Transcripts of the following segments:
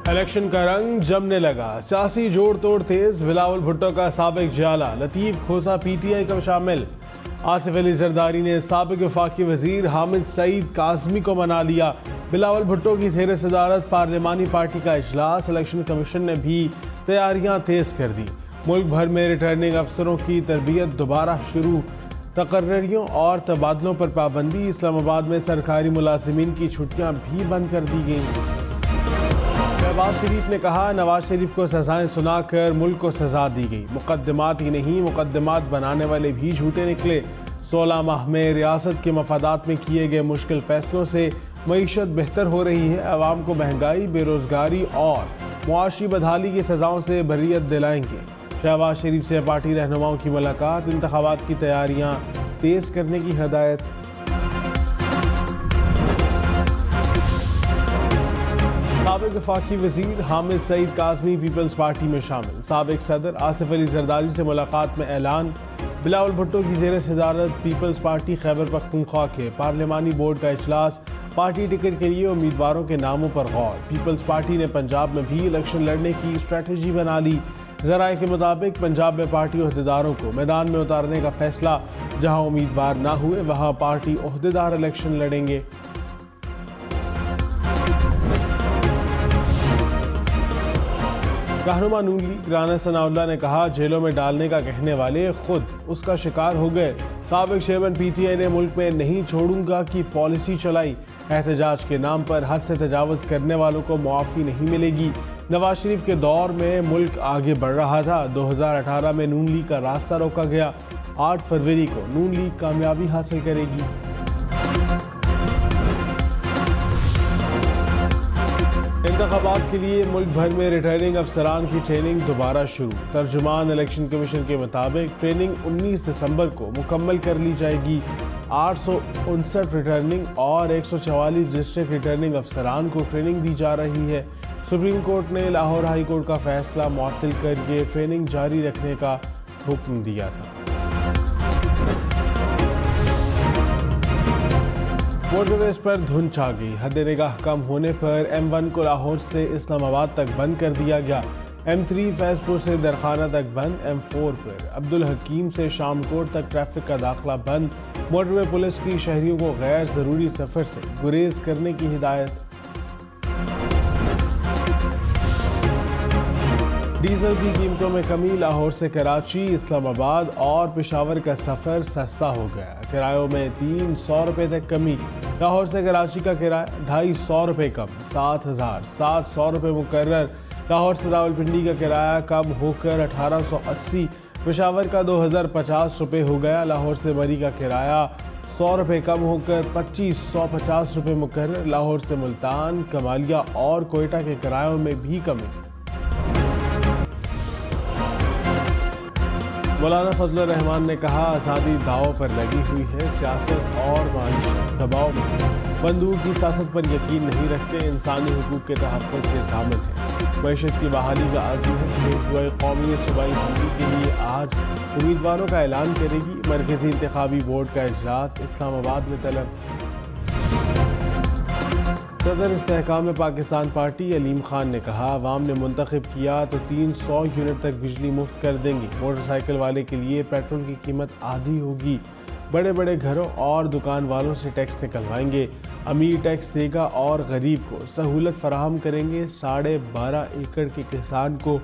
Election का रंग जमने लगा, सियासी जोड़ तोड़ तेज। बिलावल भुट्टो का साबिक जियाला लतीफ खोसा पीटीआई का शामिल। आसिफ अली जरदारी ने साबिक वफाकी वजीर हामिद सईद काज़मी को मना लिया। बिलावल भुट्टो की ज़ेर सदारत पार्लिमानी पार्टी का इजलास। इलेक्शन कमीशन ने भी तैयारियां तेज कर दी। मुल्क भर में रिटर्निंग अफसरों की तरबियत दोबारा शुरू। तकर्रियों और तबादलों पर पाबंदी। इस्लामाबाद में सरकारी मुलाजिमीन की छुट्टियां भी बंद कर दी गई। शहबाज शरीफ ने कहा, नवाज शरीफ को सजाएं सुनाकर मुल्क को सजा दी गई। मुकदमात ही नहीं, मुकदमात बनाने वाले भी झूठे निकले। 16 माह में रियासत के मफादात में किए गए मुश्किल फैसलों से मईशत बेहतर हो रही है। अवाम को महंगाई, बेरोजगारी और मुआशी बदहाली की सजाओं से बर्रियत दिलाएंगे। शहबाज शरीफ से पार्टी रहनुमाओं की मुलाकात। इंतखाबात की तैयारियां तेज करने की हदायत। साबिक वफाकी वजीर हामिद सईद काज़मी पीपल्स पार्टी में शामिल। साबिक सदर आसिफ अली जरदारी से मुलाकात में ऐलान। बिलावल भुट्टो की ज़ेर सदारत पीपल्स पार्टी खैबर पख्तूनख्वा के पार्लिमानी बोर्ड का इजलास। पार्टी टिकट के लिए उम्मीदवारों के नामों पर गौर। पीपल्स पार्टी ने पंजाब में भी इलेक्शन लड़ने की स्ट्रेटजी बना ली। ज़राए के मुताबिक पंजाब में पार्टी ओहदेदारों को मैदान में उतारने का फैसला। जहां उम्मीदवार ना हुए वहां पार्टी ओहदेदार इलेक्शन लड़ेंगे। रहनुमा नून लीग राना सनाउल्लाह ने कहा, जेलों में डालने का कहने वाले खुद उसका शिकार हो गए। साबिक चेयरमैन पीटीआई ने मुल्क में नहीं छोड़ूंगा की पॉलिसी चलाई। एहतजाज के नाम पर हद से तजावज़ करने वालों को मुआफ़ी नहीं मिलेगी। नवाज शरीफ के दौर में मुल्क आगे बढ़ रहा था। 2018 में नून लीग का रास्ता रोका गया। 8 फरवरी को नून लीग कामयाबी हासिल करेगी। इंतखाबात के लिए मुल्क भर में रिटर्निंग अफसरान की ट्रेनिंग दोबारा शुरू। तर्जुमान इलेक्शन कमीशन के मुताबिक ट्रेनिंग 19 दिसंबर को मुकम्मल कर ली जाएगी। 859 रिटर्निंग और 144 डिस्ट्रिक्ट रिटर्निंग अफसरान को ट्रेनिंग दी जा रही है। सुप्रीम कोर्ट ने लाहौर हाई कोर्ट का फैसला मुअत्तल करके ट्रेनिंग जारी रखने का हुक्म दिया था। मोटरवेज पर धुंध छा गई। हद निगाह कम होने पर M1 को लाहौर से इस्लामाबाद तक बंद कर दिया गया। M3 फैजपुर से दरखाना तक बंद। M4 पर अब्दुल हकीम से शामकोट तक ट्रैफिक का दाखिला बंद। मोटरवे पुलिस की शहरियों को गैर जरूरी सफर से गुरेज करने की हिदायत। डीजल की कीमतों में कमी। लाहौर से कराची, इस्लामाबाद और पेशावर का सफ़र सस्ता हो गया। किरायों में 300 रुपये तक कमी। लाहौर से कराची का किराया 250 रुपये कम, 7,700 रुपये मुकर्रर। लाहौर से रावलपिंडी का किराया कम होकर 1880। पेशावर का 2050 रुपये हो गया। लाहौर से मरी का किराया 100 रुपये कम होकर 2550 रुपये मुकर्रर। लाहौर से मुल्तान, कमालिया और कोयटा के किरायों में भी कमी। मौलाना फजलुर रहमान ने कहा, आज़ादी दांव पर लगी हुई है। सियासत और माइशत दबाव में बंदूक की सियासत पर यकीन नहीं रखते। इंसानी हुकूक के तहफ़्फ़ुज़ के ज़ामिन है। मईशत की बहाली का आज़म है। दुआए कौमी सूबाई असम्बली के लिए आज उम्मीदवारों का ऐलान करेगी। मरकज़ी इंतखाबी बोर्ड का इजलास इस्लामाबाद में तलब। सदर इस्तेहकाम पाकिस्तान पार्टी अलीम खान ने कहा, अवाम ने मुंतखब किया तो 300 यूनिट तक बिजली मुफ्त कर देंगे। मोटरसाइकिल वाले के लिए पेट्रोल की कीमत आधी होगी। बड़े बड़े घरों और दुकान वालों से टैक्स निकलवाएंगे। अमीर टैक्स देगा और गरीब को सहूलत फराहम करेंगे। 12.5 एकड़ के किसान को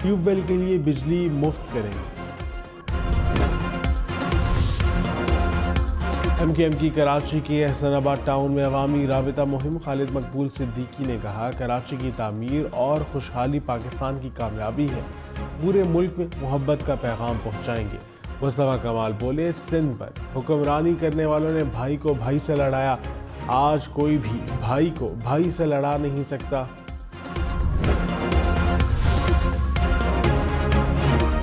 ट्यूबवेल के लिए बिजली मुफ्त करेंगे। MKM की कराची के एहसनाबाद टाउन में अवामी राबिता मुहिम। खालिद मकबूल सिद्दीकी ने कहा, कराची की तामीर और खुशहाली पाकिस्तान की कामयाबी है। पूरे मुल्क में मोहब्बत का पैगाम पहुँचाएंगे। मुस्तफ़ा कमाल बोले, सिंध पर हुक्मरानी करने वालों ने भाई को भाई से लड़ाया। आज कोई भी भाई को भाई से लड़ा नहीं सकता।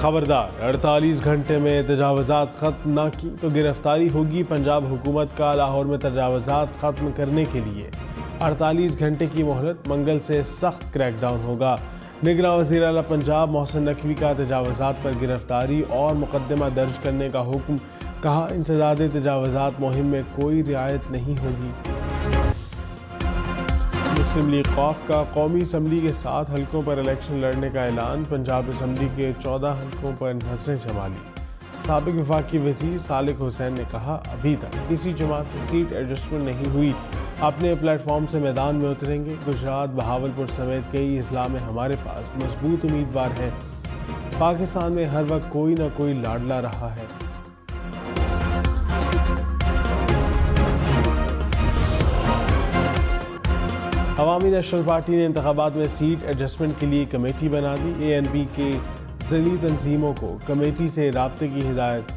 खबरदार, 48 घंटे में तजावज़ात ख़त्म न की तो गिरफ्तारी होगी। पंजाब हुकूमत का लाहौर में तजावज़ात ख़त्म करने के लिए 48 घंटे की मोहलत। मंगल से सख्त क्रैकडाउन होगा। निगरान वज़ीर आला पंजाब मोहसिन नकवी का तजावज़ात पर गिरफ्तारी और मुकदमा दर्ज करने का हुक्म। कहा, इंसदादे तजावज़ात मुहिम में कोई रियायत नहीं होगी। मुस्लिम लीग खौफ का कौमी असम्बली के 7 हल्कों पर इलेक्शन लड़ने का ऐलान। पंजाब असम्बली के 14 हल्कों पर नसरें संभाली। साबिक वफाकी वज़ीर सालिक हुसैन ने कहा, अभी तक किसी जमात में सीट एडजस्टमेंट नहीं हुई, अपने प्लेटफॉर्म से मैदान में उतरेंगे। गुजरात, बहावलपुर समेत कई अजला में हमारे पास मजबूत उम्मीदवार हैं। पाकिस्तान में हर वक्त कोई ना कोई लाडला रहा है। अवामी नेशनल पार्टी ने इंतखाबात में सीट एडजस्टमेंट के लिए कमेटी बना दी। ANP के ज़िली तंजीमों को कमेटी से राब्ते की हिदायत।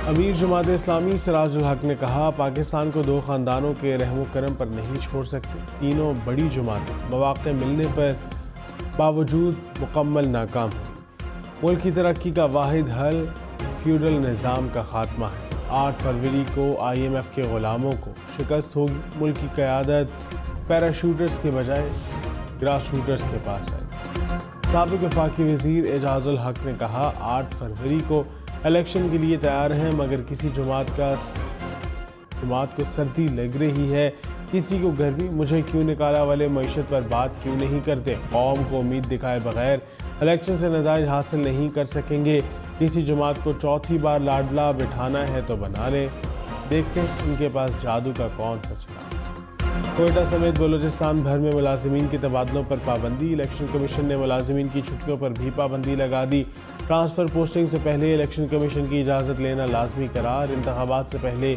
अमीर जमात इस्लामी सिराजुल हक ने कहा, पाकिस्तान को 2 ख़ानदानों के रहमो करम पर नहीं छोड़ सकते। तीनों बड़ी जमातें मौक़े मिलने पर बावजूद मुकम्मल नाकाम हुई। मुल्क की तरक्की का वाहिद हल फ्यूडल निज़ाम का खात्मा है। 8 फरवरी को IMF के ग़ुलामों को शिकस्त होगी। मुल्क की क़यादत पैराशूटर्स के बजाय ग्रास शूटर्स के पास है। साबिक़ वफ़ाकी वज़ीर एजाज़ुल हक ने कहा, 8 फरवरी को इलेक्शन के लिए तैयार हैं, मगर किसी जमात को सर्दी लग रही है, किसी को गर्मी, मुझे क्यों निकाला वाले मईशत पर बात क्यों नहीं करते। कौम को उम्मीद दिखाए बगैर इलेक्शन से नताइज हासिल नहीं कर सकेंगे। किसी जमात को चौथी बार लाडला बिठाना है तो बना ले, देखते हैं उनके पास जादू का कौन सा चला। कोयटा समेत बलूचिस्तान भर में मुलाजिमीन के तबादलों पर पाबंदी। इलेक्शन कमीशन ने मुलाजिमीन की छुट्टियों पर भी पाबंदी लगा दी। ट्रांसफ़र पोस्टिंग से पहले इलेक्शन कमीशन की इजाज़त लेना लाजमी करार। इंतखाबात से पहले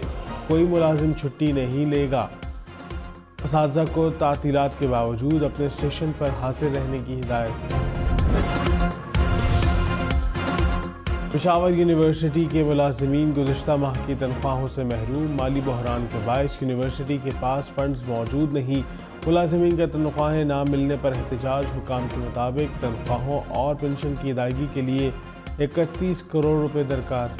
कोई मुलाजिम छुट्टी नहीं लेगा। असातिज़ा को तातीलात के बावजूद अपने स्टेशन पर हाजिर रहने की हिदायत। पेशावर यूनिवर्सिटी के मुलाजिमीन गुज़िश्ता माह की तनख्वाहों से महरूम। माली बहरान के बायस यूनिवर्सिटी के पास फंड्स मौजूद नहीं। मुलाजिमीन का तनख्वाहें ना मिलने पर एहतजाज। हुकाम के मुताबिक तनख्वाहों और पेंशन की अदायगी के लिए 31 करोड़ रुपए दरकार।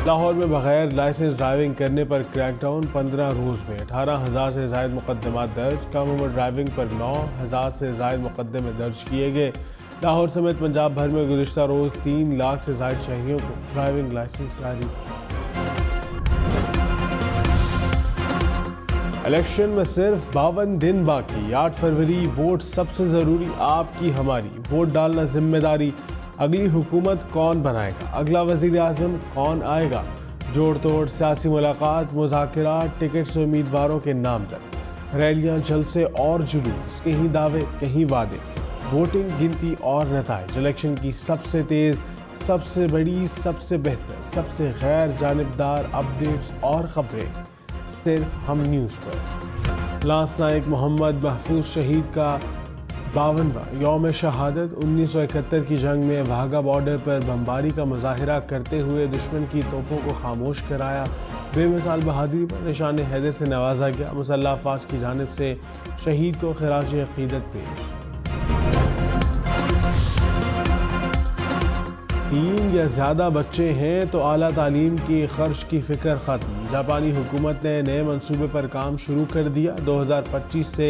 लाहौर में बगैर लाइसेंस ड्राइविंग करने पर क्रैकडाउन। 15 रोज़ में 18,000 से ज़ायद मुकदमात दर्ज। कम उम्र ड्राइविंग पर 9,000 से ज़ायद मुकदमे दर्ज किए गए। लाहौर समेत पंजाब भर में गुज़िश्ता रोज़ 3 लाख से ज़ायद शहरियों को ड्राइविंग लाइसेंस जारी। इलेक्शन में सिर्फ 52 दिन बाकी। 8 फरवरी, वोट सबसे ज़रूरी, आपकी हमारी, वोट डालना जिम्मेदारी। अगली हुकूमत कौन बनाएगा, अगला वज़ीर आज़म कौन आएगा। जोड़ तोड़ सियासी मुलाकात, मुज़ाकरात, टिकट से उम्मीदवारों के नाम तक, रैलियां, जलसे और जुलूस, कहीं दावे कहीं वादे। वोटिंग, गिनती और नताइज। इलेक्शन की सबसे तेज़, सबसे बड़ी, सबसे बेहतर, सबसे गैर जानिबदार अपडेट्स और ख़बरें सिर्फ हम न्यूज़ पर। लांस नायक मोहम्मद महफूज शहीद का 52वां यौम शहादत। 1971 की जंग में वाघा बॉर्डर पर बमबारी का मुजाहिरा करते हुए दुश्मन की तोपों को खामोश कराया। बेमिसाल बहादुरी पर निशान हैदर से नवाजा गया। मुसल्लह अफवाज की जानिब से शहीद को खिराज अक़ीदत पेश। 3 या ज़्यादा बच्चे हैं तो आला तालीम की खर्च की फ़िक्र ख़त्म। जापानी हुकूमत ने नए मंसूबे पर काम शुरू कर दिया। 2025 से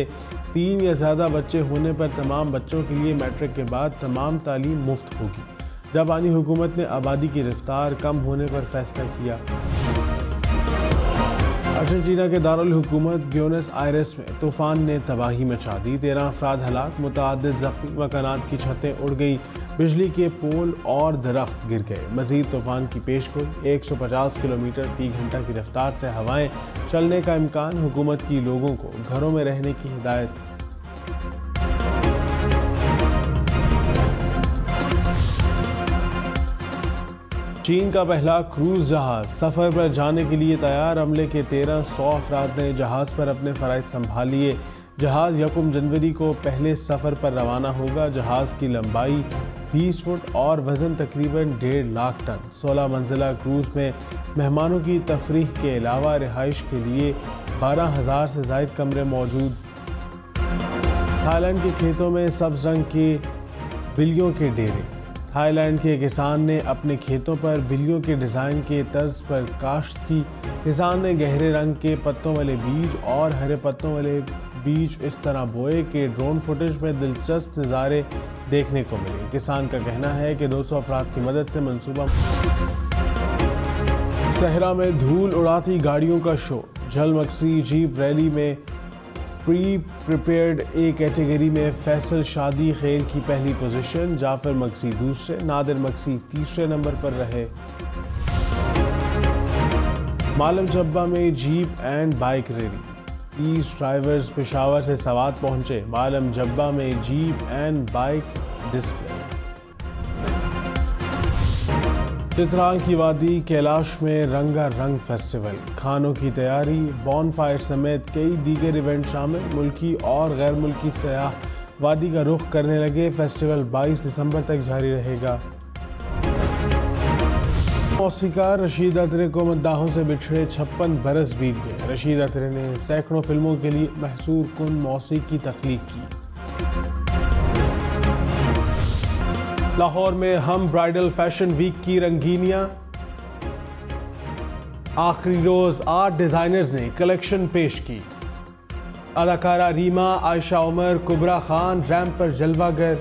3 या ज़्यादा बच्चे होने पर तमाम बच्चों के लिए मैट्रिक के बाद तमाम तालीम मुफ्त होगी। जापानी हुकूमत ने आबादी की रफ्तार कम होने पर फैसला किया। अर्जेंटीना के दारुल हुकूमत ब्यूनस आयरेस में तूफ़ान ने तबाही मचा दी। 13 अफराद हलाक, मुतअद्दिद ज़ख्मी, मकानात की छतें उड़ गई, बिजली के पोल और दरख्त गिर गए। मज़ीद तूफ़ान की पेशगोई। 150 किलोमीटर फ़ी घंटा की रफ्तार से हवाएं चलने का इम्कान। हुकूमत की लोगों को घरों में रहने की हिदायत। चीन का पहला क्रूज जहाज सफ़र पर जाने के लिए तैयार। अमले के 1300 अफराद ने जहाज़ पर अपने फ़राइज़ संभाल लिए। जहाज़ 1 जनवरी को पहले सफ़र पर रवाना होगा। जहाज़ की लंबाई 20 फुट और वज़न तकरीबन 1.5 लाख टन। 16 मंजिला क्रूज़ में मेहमानों की तफरीह के अलावा रिहाइश के लिए 12,000 से ज़ायद कमरे मौजूद। थाईलैंड के खेतों में सब्ज़ रंग के बिल्लियों के डेरे। थाईलैंड के किसान ने अपने खेतों पर बिल्लियों के डिज़ाइन के तर्ज पर काश्त की। किसान ने गहरे रंग के पत्तों वाले बीज और हरे पत्तों वाले बीज इस तरह बोए कि ड्रोन फुटेज में दिलचस्प नज़ारे देखने को मिले। किसान का कहना है कि 200 अफराद की मदद से मंसूबा सहरा में धूल उड़ाती गाड़ियों का शो। झल मक्सी जीप रैली में प्री प्रिपेयर्ड ए कैटेगरी में फैसल शादी खेल की पहली पोजीशन, जाफर मक्सी दूसरे, नादिर मक्सी तीसरे नंबर पर रहे। मालम जब्बा में jeep and bike rally, 30 drivers Peshawar से सवात पहुंचे। मालम जब्बा में jeep and bike display. Chitrang की वादी कैलाश में रंगारंग फेस्टिवल, खानों की तैयारी, बॉनफायर समेत कई दीगर इवेंट शामिल। मुल्की और गैर मुल्की सयाह वादी का रुख करने लगे। फेस्टिवल 22 दिसंबर तक जारी रहेगा। मौसीकार रशीद अतरे को मद्दाहों से बिछड़े 56 बरस बीत गए। रशीद अतरे ने सैकड़ों फिल्मों के लिए महसूर कुन मौसीकी तख्लीक की। लाहौर में हम ब्राइडल फैशन वीक की रंगीनियां, आखिरी रोज 8 डिजाइनर्स ने कलेक्शन पेश की। अदाकारा रीमा, आयशा उमर, कुबरा खान रैंप पर जलवागर।